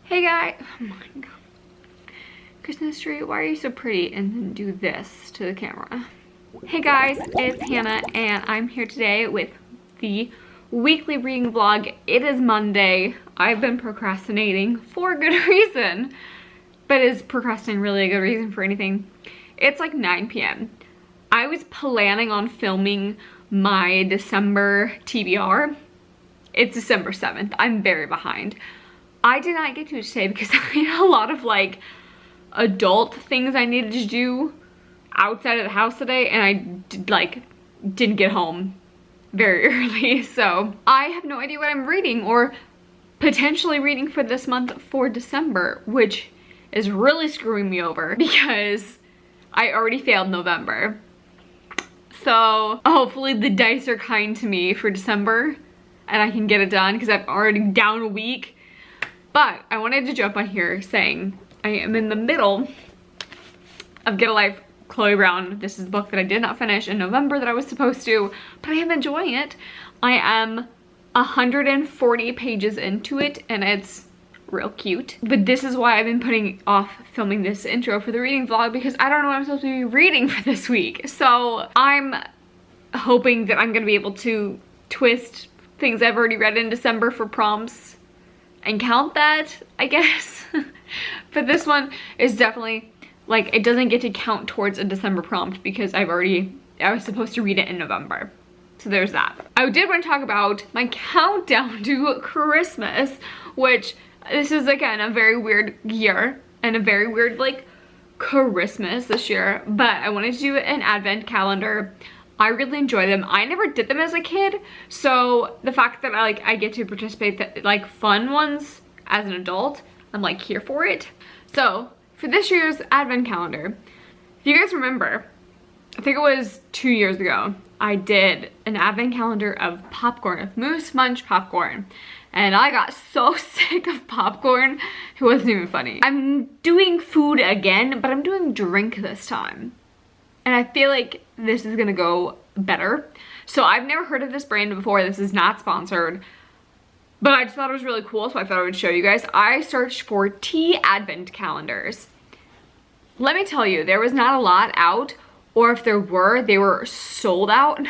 Hey guys, oh my god. Christmas tree, why are you so pretty? And then do this to the camera. Hey guys, it's Hannah and I'm here today with the weekly reading vlog. It is Monday. I've been procrastinating for good reason. But is procrastinating really a good reason for anything? It's like 9 p.m. I was planning on filming my December TBR. It's December 7th. I'm very behind. I did not get to it today because I had a lot of like adult things I needed to do outside of the house today, and I didn't get home very early. So I have no idea what I'm reading or potentially reading for this month for December, which is really screwing me over because I already failed November. So hopefully the dice are kind to me for December and I can get it done because I'm already down a week. But I wanted to jump on here saying I am in the middle of Get a Life, Chloe Brown. This is the book that I did not finish in November that I was supposed to, but I am enjoying it. I am 140 pages into it and it's real cute. But this is why I've been putting off filming this intro for the reading vlog, because I don't know what I'm supposed to be reading for this week. So I'm hoping that I'm gonna be able to twist things I've already read in December for prompts and count that, I guess. But this one is definitely, like, it doesn't get to count towards a December prompt because I was supposed to read it in November. So there's that. I did want to talk about my countdown to Christmas, which this is, again, a very weird year and a very weird, like, Christmas this year. But I wanted to do an advent calendar. I really enjoy them. I never did them as a kid, so the fact that I get to participate in like fun ones as an adult, I'm like here for it. So for this year's advent calendar, if you guys remember, I think it was 2 years ago, I did an advent calendar of popcorn, of Moose Munch popcorn, and I got so sick of popcorn, it wasn't even funny. I'm doing food again, but I'm doing drink this time. And I feel like this is gonna go better. So I've never heard of this brand before. This is not sponsored, but I just thought it was really cool, so I thought I would show you guys. I searched for tea advent calendars. Let me tell you, there was not a lot out, or if there were, they were sold out.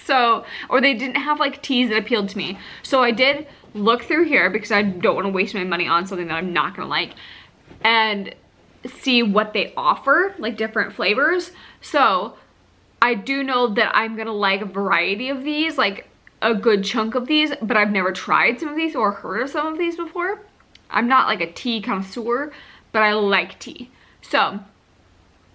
So, or they didn't have like teas that appealed to me. So I did look through here because I don't want to waste my money on something that I'm not gonna like, and see what they offer, like different flavors. So I do know that I'm gonna like a variety of these, like a good chunk of these, but I've never tried some of these or heard of some of these before. I'm not like a tea connoisseur, but I like tea. So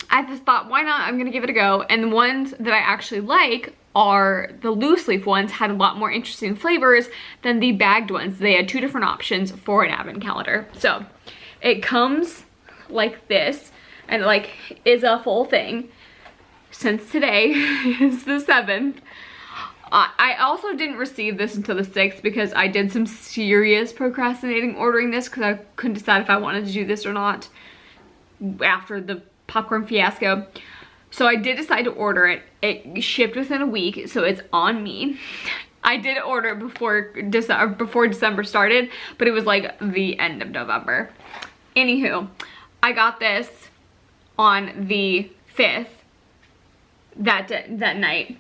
I just thought, why not? I'm gonna give it a go. And the ones that I actually like are the loose leaf ones, had a lot more interesting flavors than the bagged ones. They had two different options for an advent calendar. So it comes like this and like is a full thing. Since today is the 7th, I also didn't receive this until the 6th because I did some serious procrastinating ordering this because I couldn't decide if I wanted to do this or not after the popcorn fiasco. So I did decide to order it. It shipped within a week, so it's on me. I did order it before December started, but it was like the end of November. Anywho, I got this on the 5th that night.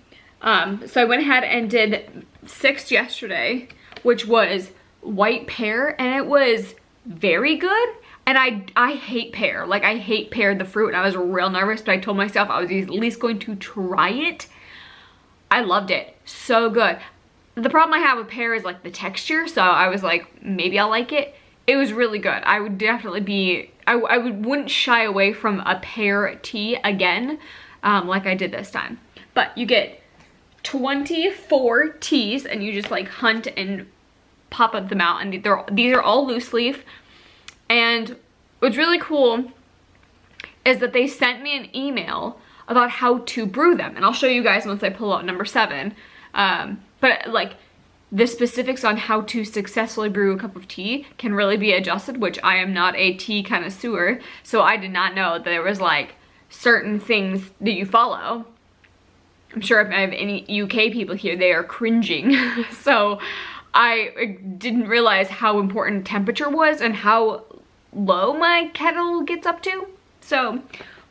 So I went ahead and did 6 yesterday, which was white pear, and it was very good. And I hate pear. Like, I hate pear, the fruit, and I was real nervous, but I told myself I was at least going to try it. I loved it. So good. The problem I have with pear is like the texture, so I was like, maybe I'll like it. It was really good. I would definitely be, wouldn't shy away from a pear tea again, like I did this time. But you get 24 teas and you just like hunt and pop up them out, and these are all loose leaf. And what's really cool is that they sent me an email about how to brew them, and I'll show you guys once I pull out number 7. But like, the specifics on how to successfully brew a cup of tea can really be adjusted, which I am not a tea connoisseur, so I did not know that there was like certain things that you follow. I'm sure if I have any UK people here, they are cringing. So I didn't realize how important temperature was and how low my kettle gets up to. So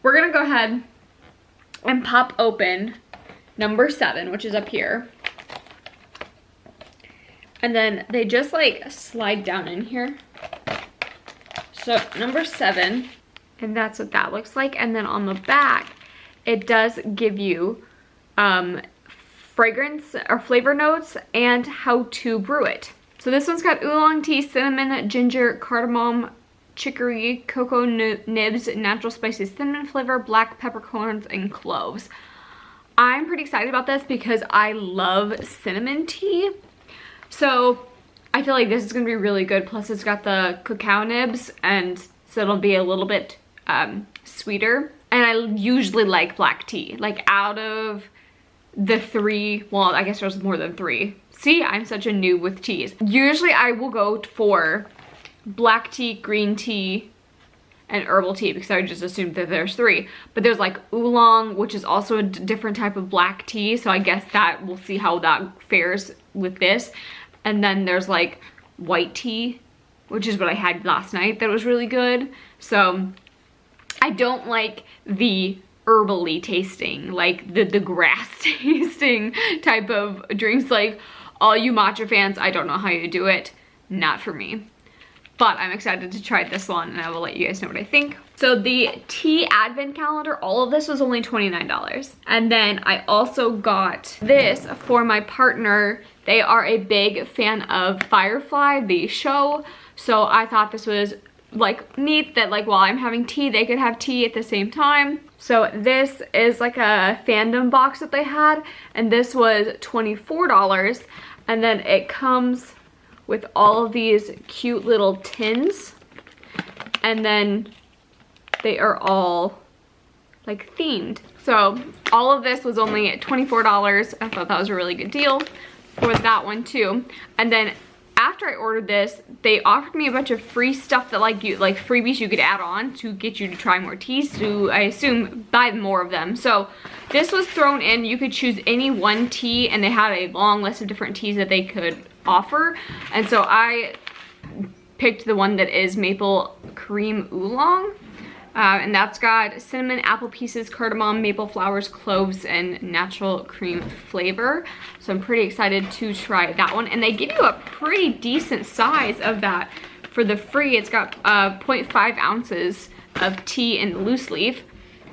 we're gonna go ahead and pop open number 7, which is up here. And then they just like slide down in here. So number 7, and that's what that looks like. And then on the back, it does give you fragrance or flavor notes and how to brew it. So this one's got oolong tea, cinnamon, ginger, cardamom, chicory, cocoa nibs, natural spices, cinnamon flavor, black peppercorns, and cloves. I'm pretty excited about this because I love cinnamon tea. So I feel like this is gonna be really good. Plus it's got the cacao nibs, and so it'll be a little bit sweeter. And I usually like black tea. Like out of the 3, well, I guess there's more than 3. See, I'm such a noob with teas. Usually I will go for black tea, green tea, and herbal tea because I just assumed that there's 3. But there's like oolong, which is also a different type of black tea. So I guess that we'll see how that fares with this. And then there's like white tea, which is what I had last night that was really good. So I don't like the herbally tasting, like the grass tasting type of drinks. Like all you matcha fans, I don't know how you do it. Not for me. But I'm excited to try this one, and I will let you guys know what I think. So the tea advent calendar, all of this was only $29. And then I also got this for my partner. They are a big fan of Firefly, the show. So I thought this was like neat that like while I'm having tea, they could have tea at the same time. So this is like a fandom box that they had, and this was $24. And then it comes with all of these cute little tins, and then they are all like themed. So all of this was only $24. I thought that was a really good deal for that one too. And then after I ordered this, they offered me a bunch of free stuff that like freebies you could add on to get you to try more teas, to I assume buy more of them. So this was thrown in. You could choose any one tea, and they had a long list of different teas that they could offer. And so I picked the one that is maple cream oolong. And that's got cinnamon, apple pieces, cardamom, maple flowers, cloves, and natural cream flavor. So I'm pretty excited to try that one. And they give you a pretty decent size of that for the free. It's got 0.5 ounces of tea in loose leaf.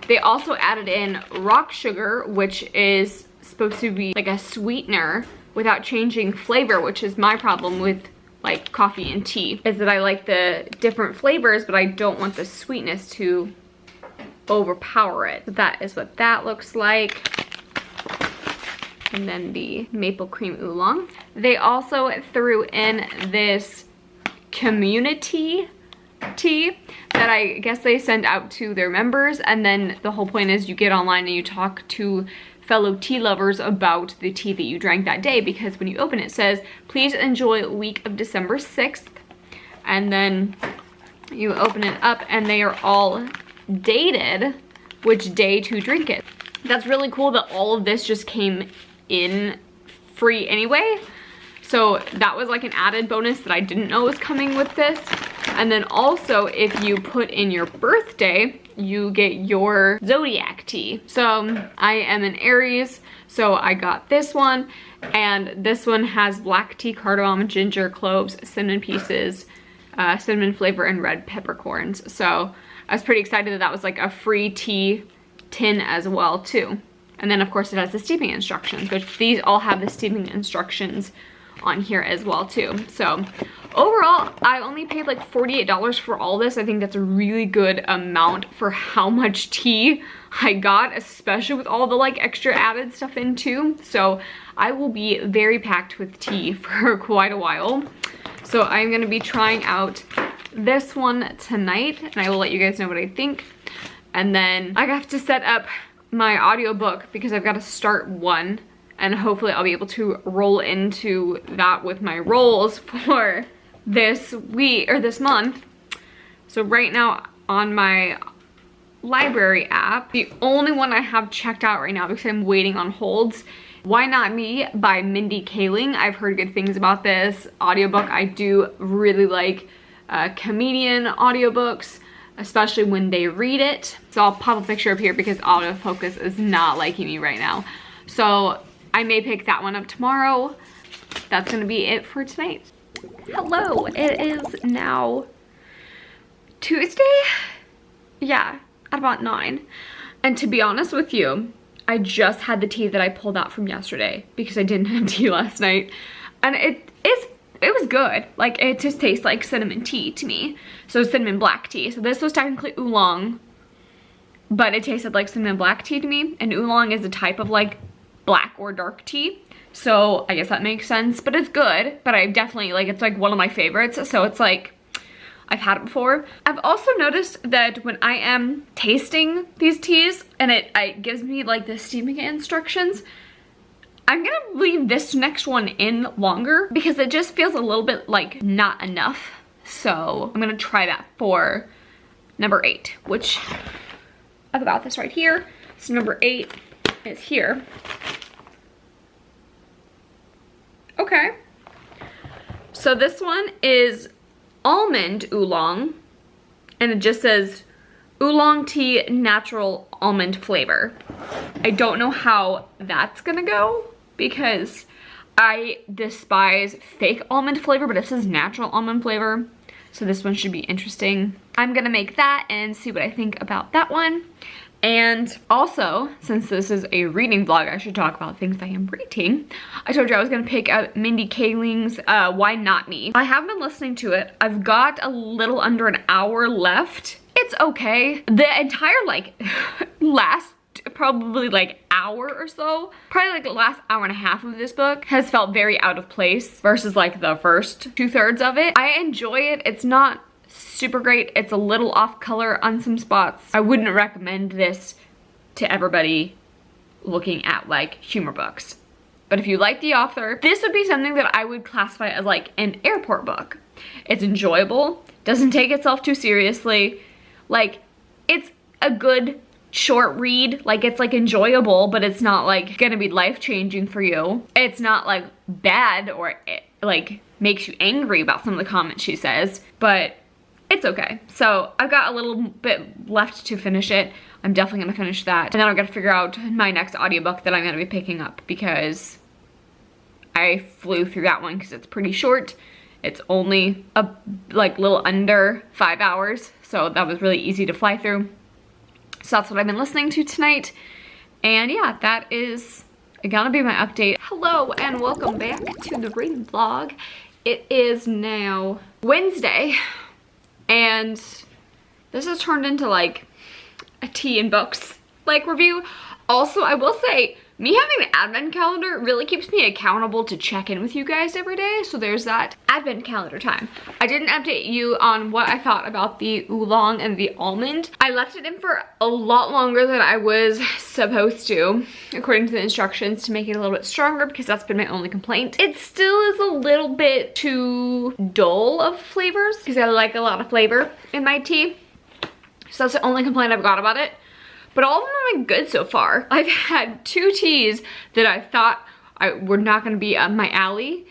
They also added in rock sugar, which is supposed to be like a sweetener without changing flavor, which is my problem with like coffee and tea, is that I like the different flavors, but I don't want the sweetness to overpower it. So that is what that looks like. And then the maple cream oolong. They also threw in this community tea that I guess they send out to their members, and then the whole point is you get online and you talk to fellow tea lovers about the tea that you drank that day, because when you open it, it says, please enjoy week of December 6th. And then you open it up and they are all dated which day to drink it. That's really cool that all of this just came in free anyway. So that was like an added bonus that I didn't know was coming with this. And then also if you put in your birthday, you get your zodiac tea. So I am an Aries, so I got this one, and this one has black tea, cardamom, ginger, cloves, cinnamon pieces, cinnamon flavor, and red peppercorns. So I was pretty excited that that was like a free tea tin as well too. And then of course it has the steeping instructions, which these all have the steeping instructions on here as well too. So overall, I only paid like $48 for all this. I think that's a really good amount for how much tea I got, especially with all the like extra added stuff in too. So I will be very packed with tea for quite a while. So I'm gonna be trying out this one tonight, and I will let you guys know what I think. And then I have to set up my audiobook because I've got to start one, and hopefully I'll be able to roll into that with my rolls for this week or this month. So right now on my library app, the only one I have checked out right now because I'm waiting on holds Why Not Me by Mindy Kaling. I've heard good things about this audiobook. I do really like comedian audiobooks, especially when they read it. So I'll pop a picture up here because autofocus is not liking me right now. So I may pick that one up tomorrow. That's gonna be it for tonight. Hello, it is now Tuesday? Yeah, at about 9. And to be honest with you, I just had the tea that I pulled out from yesterday because I didn't have tea last night. And it was good. Like, it just tastes like cinnamon tea to me. So cinnamon black tea. So this was technically oolong, but it tasted like cinnamon black tea to me. And oolong is a type of like black or dark tea. So I guess that makes sense, but it's good. But I definitely, like, it's like one of my favorites. So it's like, I've had it before. I've also noticed that when I am tasting these teas and it gives me like the steaming instructions, I'm gonna leave this next one in longer because it just feels a little bit like not enough. So I'm gonna try that for number 8, which I've got this right here. So number 8 is here. Okay. So this one is almond oolong, and it just says oolong tea natural almond flavor. I don't know how that's gonna go because I despise fake almond flavor, but it says natural almond flavor, so this one should be interesting. I'm gonna make that and see what I think about that one. And also, since this is a reading vlog, I should talk about things I am reading. I told you I was gonna pick up Mindy Kaling's Why Not Me. I have been listening to it. I've got a little under an hour left. It's okay. The entire like last probably like hour or so, probably like the last hour and a half of this book has felt very out of place versus like the first 2/3 of it. I enjoy it. It's not super great. It's a little off color on some spots. I wouldn't recommend this to everybody looking at like humor books. But if you like the author, this would be something that I would classify as like an airport book. It's enjoyable, doesn't take itself too seriously. Like, it's a good short read. Like, it's like enjoyable, but it's not like gonna be life-changing for you. It's not like bad or it, like makes you angry about some of the comments she says, but it's okay. So I've got a little bit left to finish it. I'm definitely gonna finish that. And then I've got to figure out my next audiobook that I'm gonna be picking up because I flew through that one because it's pretty short. It's only a like little under 5 hours. So that was really easy to fly through. So that's what I've been listening to tonight. And yeah, that is gonna be my update. Hello and welcome back to the reading vlog. It is now Wednesday. And this has turned into like a tea and books like review. Also, I will say, me having an advent calendar really keeps me accountable to check in with you guys every day. So there's that advent calendar time. I didn't update you on what I thought about the oolong and the almond. I left it in for a lot longer than I was supposed to, according to the instructions, to make it a little bit stronger because that's been my only complaint. It still is a little bit too dull of flavors because I like a lot of flavor in my tea. So that's the only complaint I've got about it. But all of them have been good so far. I've had 2 teas that I thought were not gonna be up my alley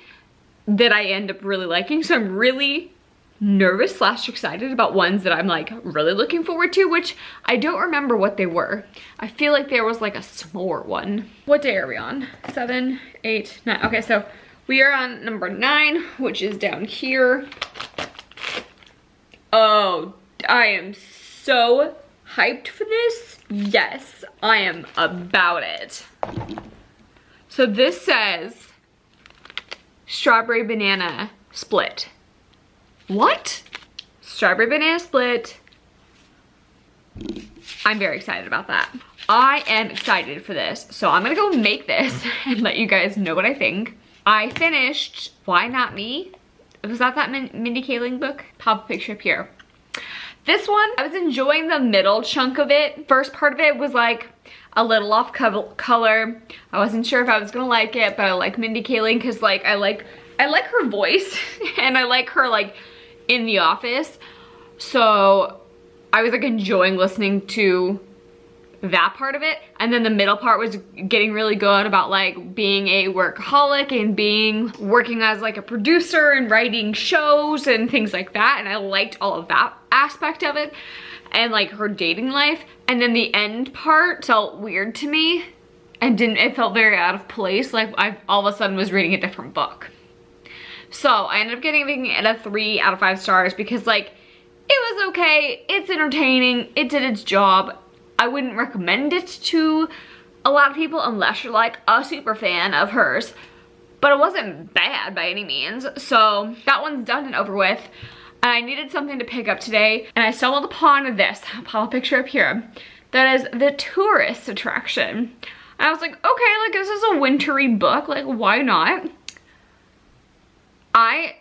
that I end up really liking. So I'm really nervous / excited about ones that I'm like really looking forward to, which I don't remember what they were. I feel like there was like a s'more one. What day are we on? 7, 8, 9. Okay, so we are on number 9, which is down here. Oh, I am so hyped for this. Yes, I am about it. So this says strawberry banana split. What? Strawberry banana split. I'm very excited about that. I am excited for this. So I'm gonna go make this and let you guys know what I think. I finished Why Not Me? Was that Mindy Kaling book? Pop a picture up here. This one, I was enjoying the middle chunk of it. First part of it was like a little off color. I wasn't sure if I was gonna like it, but I like Mindy Kaling because like I like her voice and I like her like in the office. So I was like enjoying listening to that part of it, and then the middle part was getting really good about like being a workaholic and working as like a producer and writing shows and things like that, and I liked all of that aspect of it and like her dating life. And then the end part felt weird to me and it felt very out of place, like I all of a sudden was reading a different book. So I ended up giving it a 3 out of 5 stars because like it was okay, it's entertaining, it did its job. I wouldn't recommend it to a lot of people unless you're like a super fan of hers, but it wasn't bad by any means. So that one's done and over with. And I needed something to pick up today, and I stumbled upon this. I'll picture up here. That is The Tourist Attraction. And I was like, okay, like this is a wintry book, like why not? I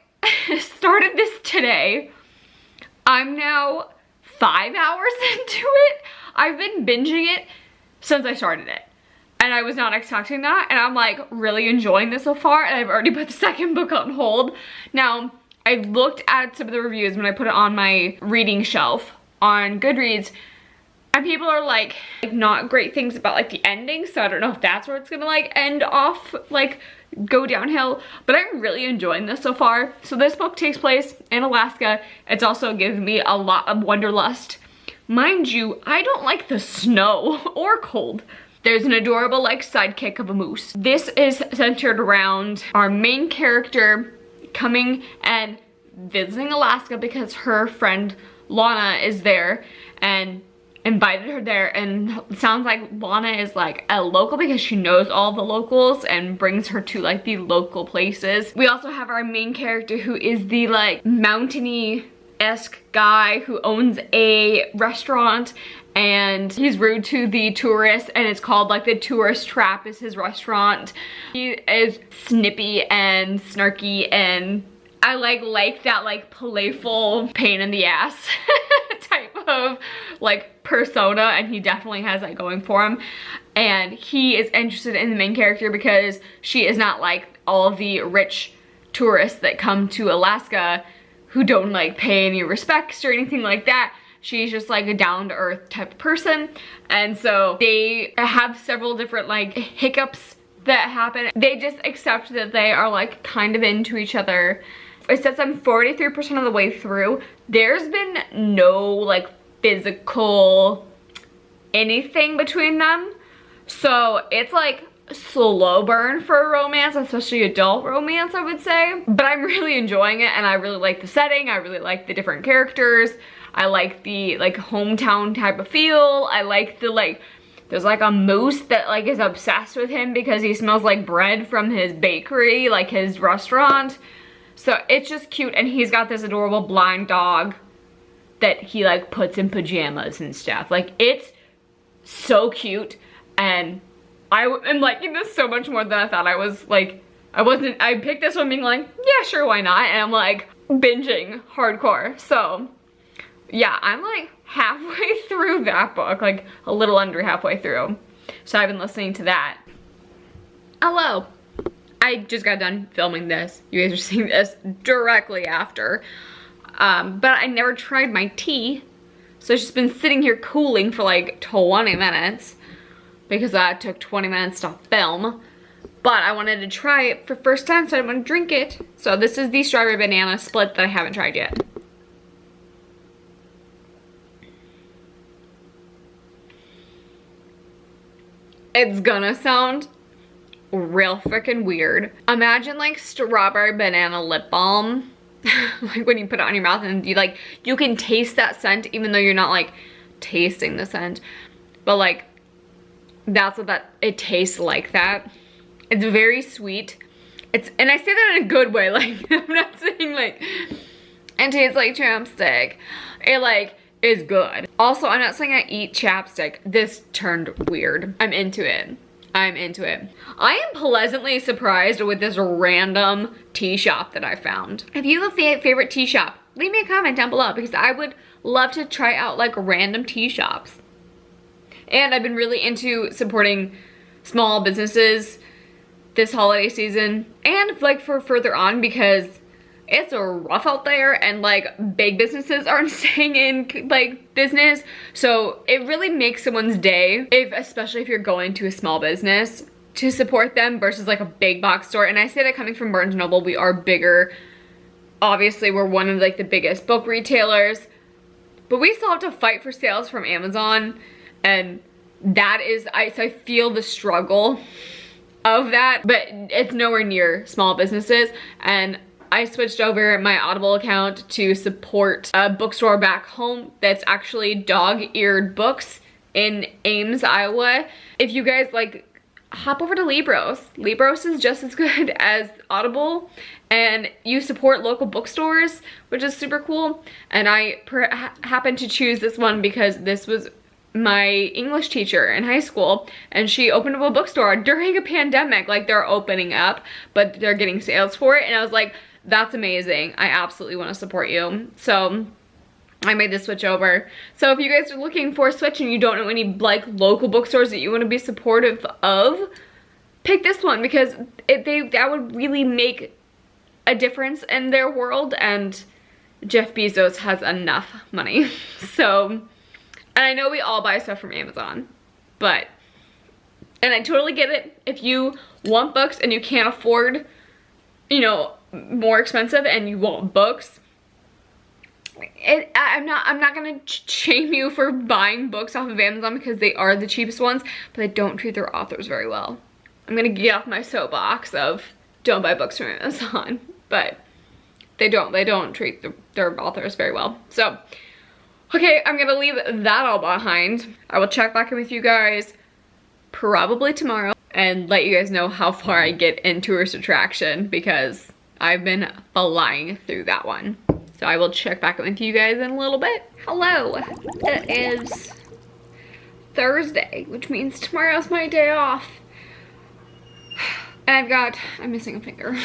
started this today. I'm now 5 hours into it. I've been binging it since I started it. And I was not expecting that. And I'm like really enjoying this so far. And I've already put the second book on hold. Now, I looked at some of the reviews when I put it on my reading shelf on Goodreads. And people are like not great things about like the ending. So I don't know if that's where it's gonna like end off, like go downhill, but I'm really enjoying this so far. So this book takes place in Alaska. It's also given me a lot of wanderlust. Mind you, I don't like the snow or cold. There's an adorable like sidekick of a moose. This is centered around our main character coming and visiting Alaska because her friend Lana is there and invited her there, and it sounds like Lana is like a local because she knows all the locals and brings her to like the local places. We also have our main character who is the like mountainy-esque guy who owns a restaurant, and he's rude to the tourists, and it's called like the Tourist Trap is his restaurant. He is snippy and snarky, and I like that like playful pain in the ass type of like persona, and he definitely has that going for him. And he is interested in the main character because she is not like all of the rich tourists that come to Alaska who don't like pay any respects or anything like that. She's just like a down-to-earth type of person. And so they have several different like hiccups that happen. They just accept that they are like kind of into each other. It says I'm 43% of the way through. There's been no like physical anything between them. So it's like slow burn for a romance, especially adult romance, I would say. But I'm really enjoying it, and I really like the setting. I really like the different characters. I like the like hometown type of feel. I like the like, there's like a moose that like is obsessed with him because he smells like bread from his bakery, like his restaurant. So it's just cute, and he's got this adorable blind dog that he like puts in pajamas and stuff. Like it's so cute, and I am liking this so much more than I thought I was. Like I picked this one being like, yeah, sure, why not? And I'm like binging hardcore. So yeah, I'm like halfway through that book, like a little under halfway through. So I've been listening to that. Hello. I just got done filming this. You guys are seeing this directly after. But I never tried my tea. So it's just been sitting here cooling for like 20 minutes. Because that took 20 minutes to film. But I wanted to try it for the first time, so I didn't want to drink it. So this is the strawberry banana split that I haven't tried yet. It's gonna sound real freaking weird. Imagine like strawberry banana lip balm. Like when you put it on your mouth and you can taste that scent even though you're not like tasting the scent. But like that's what it tastes like that. It's very sweet. And I say that in a good way, like I'm not saying like it tastes like chapstick. It like is good. Also, I'm not saying I eat chapstick. This turned weird. I'm into it. I'm into it. I am pleasantly surprised with this random tea shop that I found. If you have a favorite tea shop, leave me a comment down below because I would love to try out like random tea shops. And I've been really into supporting small businesses this holiday season and like for further on because it's rough out there, and like big businesses aren't staying in like business. So it really makes someone's day, especially if you're going to a small business, to support them versus like a big box store. And I say that coming from Barnes & Noble, we are bigger. Obviously, we're one of like the biggest book retailers, but we still have to fight for sales from Amazon, and that is, so I feel the struggle of that, but it's nowhere near small businesses. And I switched over my Audible account to support a bookstore back home that's actually dog-eared books in Ames, Iowa. If you guys like, hop over to Libros. Libros is just as good as Audible, and you support local bookstores, which is super cool. And I happened to choose this one because this was my English teacher in high school, and she opened up a bookstore during a pandemic. Like, they're opening up, but they're getting sales for it, and I was like, that's amazing. I absolutely want to support you. So I made this switch over. So if you guys are looking for a switch and you don't know any like local bookstores that you want to be supportive of, pick this one, because that would really make a difference in their world, and Jeff Bezos has enough money. So, and I know we all buy stuff from Amazon, but, and I totally get it. If you want books and you can't afford, you know, more expensive, and you want books, I'm not gonna shame you for buying books off of Amazon, because they are the cheapest ones, but they don't treat their authors very well. I'm gonna get off my soapbox of don't buy books from Amazon, but they don't treat their authors very well. So, okay, I'm gonna leave that all behind. I will check back in with you guys probably tomorrow and let you guys know how far I get in Tourist Attraction, because I've been flying through that one. So I will check back with you guys in a little bit. Hello, it is Thursday, which means tomorrow's my day off. And I'm missing a finger.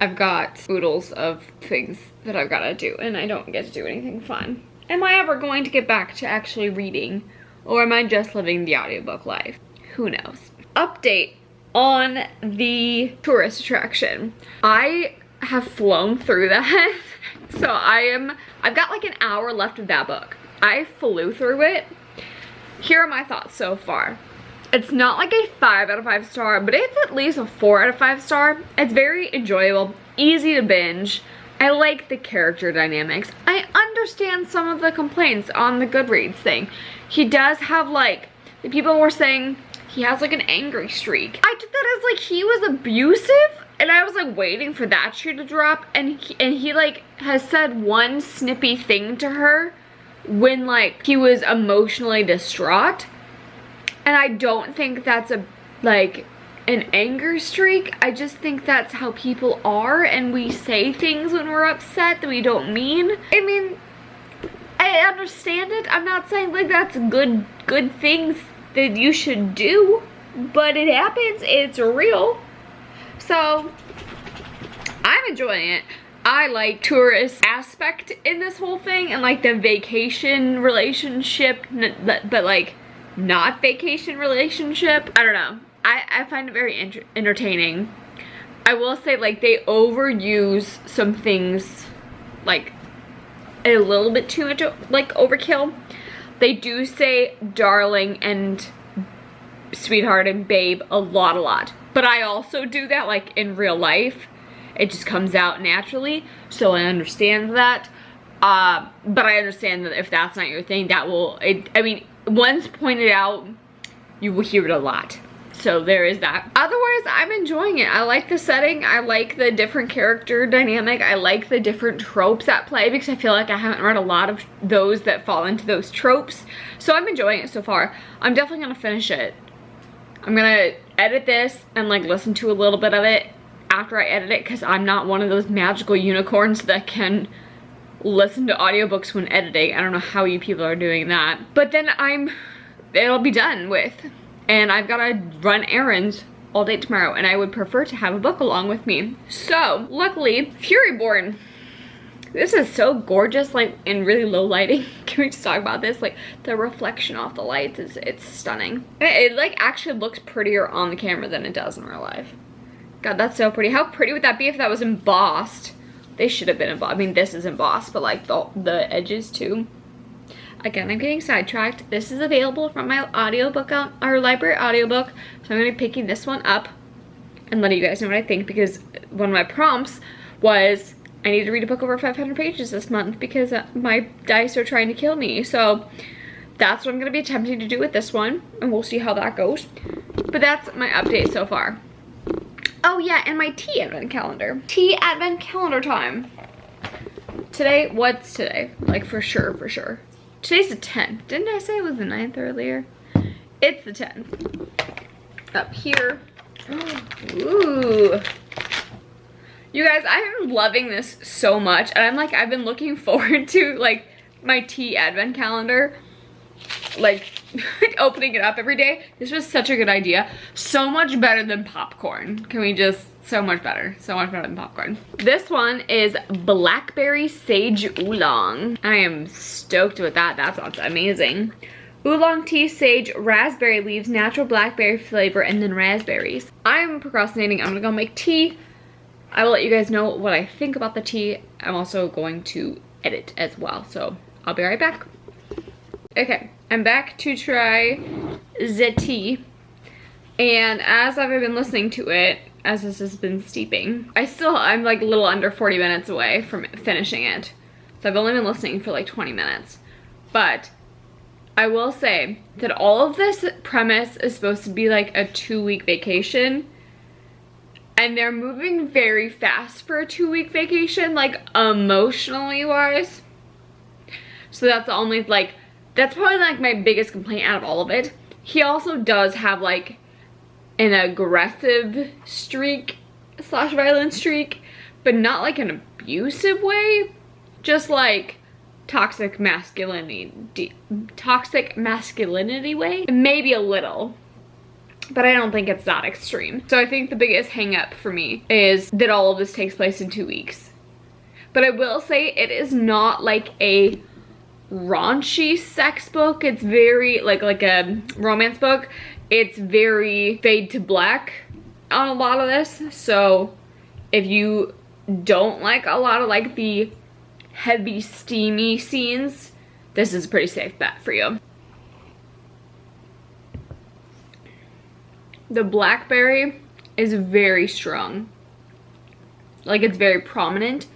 I've got oodles of things that I've gotta do, and I don't get to do anything fun. Am I ever going to get back to actually reading, or am I just living the audiobook life? Who knows? Update on the Tourist Attraction. I have flown through that. So I've got like an hour left of that book. I flew through it. Here are my thoughts so far. It's not like a 5 out of 5 star, but it's at least a 4 out of 5 star. It's very enjoyable, easy to binge. I like the character dynamics. I understand some of the complaints on the Goodreads thing. He does have like, the people were saying he has like an angry streak. I took that as like he was abusive, and I was like waiting for that shoe to drop, and he like has said one snippy thing to her when like he was emotionally distraught. And I don't think that's like an anger streak. I just think that's how people are, and we say things when we're upset that we don't mean. I mean, I understand it. I'm not saying like that's good things that you should do, but it happens. It's real. So I'm enjoying it. I like tourist aspect in this whole thing, and like the vacation relationship, but like not vacation relationship. I don't know. I find it very entertaining. I will say like they overuse some things like a little bit too much, like overkill. They do say darling and sweetheart and babe a lot. But I also do that like in real life. It just comes out naturally. So I understand that. But I understand that if that's not your thing, I mean, once pointed out, you will hear it a lot. So there is that. Otherwise, I'm enjoying it. I like the setting. I like the different character dynamic. I like the different tropes at play, because I feel like I haven't read a lot of those that fall into those tropes. So I'm enjoying it so far. I'm definitely gonna finish it. I'm gonna edit this and like listen to a little bit of it after I edit it, because I'm not one of those magical unicorns that can listen to audiobooks when editing. I don't know how you people are doing that. But then it'll be done with. And I've gotta run errands all day tomorrow, and I would prefer to have a book along with me. So, luckily, Furyborn. This is so gorgeous, like in really low lighting. Can we just talk about this? Like the reflection off the lights it's stunning. It like actually looks prettier on the camera than it does in real life. God, that's so pretty. How pretty would that be if that was embossed They should have been embossed. I mean, this is embossed, but like the edges too. Again, I'm getting sidetracked. This is available from my audiobook, our library audiobook. So I'm gonna be picking this one up and letting you guys know what I think, because one of my prompts was I need to read a book over 500 pages this month because my dice are trying to kill me. So that's what I'm gonna be attempting to do with this one, and we'll see how that goes. But that's my update so far. Oh yeah, and my tea advent calendar. Tea advent calendar time. Today, what's today? Like for sure. Today's the 10th. Didn't I say it was the 9th earlier? It's the 10th. Up here. Ooh. You guys, I am loving this so much. And I've been looking forward to like my tea advent calendar. Like opening it up every day. This was such a good idea. So much better than popcorn. Can we just, so much better than popcorn. This one is blackberry sage oolong. I am stoked with that. That sounds amazing. Oolong tea, sage, raspberry leaves, natural blackberry flavor, and then raspberries. I'm procrastinating. I'm gonna go make tea. I will let you guys know what I think about the tea. I'm also going to edit as well, so I'll be right back. Okay, I'm back to try the tea, and as I've been listening to it, as this has been steeping, I'm like a little under 40 minutes away from finishing it. So I've only been listening for like 20 minutes. But I will say that all of this premise is supposed to be like a 2-week vacation. And they're moving very fast for a 2-week vacation, like emotionally wise. So that's the only like, that's probably like my biggest complaint out of all of it. He also does have like an aggressive streak / violent streak, but not like an abusive way, just like toxic masculinity way, maybe a little, but I don't think it's that extreme. So I think the biggest hang up for me is that all of this takes place in 2 weeks. But I will say it is not like a raunchy sex book. It's very like a romance book. It's very fade to black on a lot of this. So if you don't like a lot of like the heavy steamy scenes, this is a pretty safe bet for you. The blackberry is very strong. Like it's very prominent,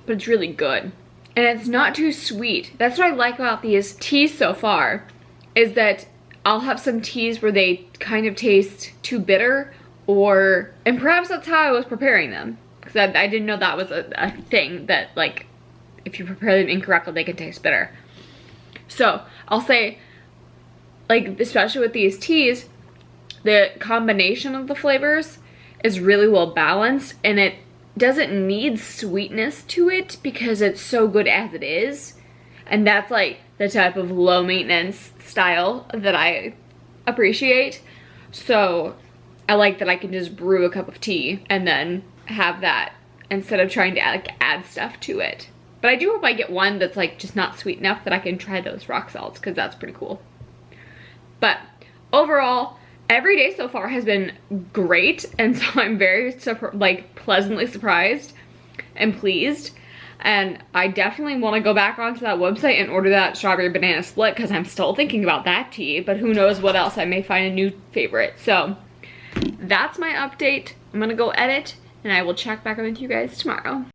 but it's really good. And it's not too sweet. That's what I like about these teas so far, is that I'll have some teas where they kind of taste too bitter, and perhaps that's how I was preparing them. Because I didn't know that was a thing, that like, if you prepare them incorrectly, they can taste bitter. So I'll say, like, especially with these teas, the combination of the flavors is really well balanced, and it doesn't need sweetness to it because it's so good as it is. And that's like the type of low maintenance style that I appreciate. So I like that I can just brew a cup of tea and then have that instead of trying to add stuff to it. But I do hope I get one that's like just not sweet enough that I can try those rock salts, because that's pretty cool. But overall, every day so far has been great, and so I'm very pleasantly surprised and pleased. And I definitely want to go back onto that website and order that strawberry banana split, because I'm still thinking about that tea, but who knows what else, I may find a new favorite. So that's my update. I'm gonna go edit, and I will check back in with you guys tomorrow.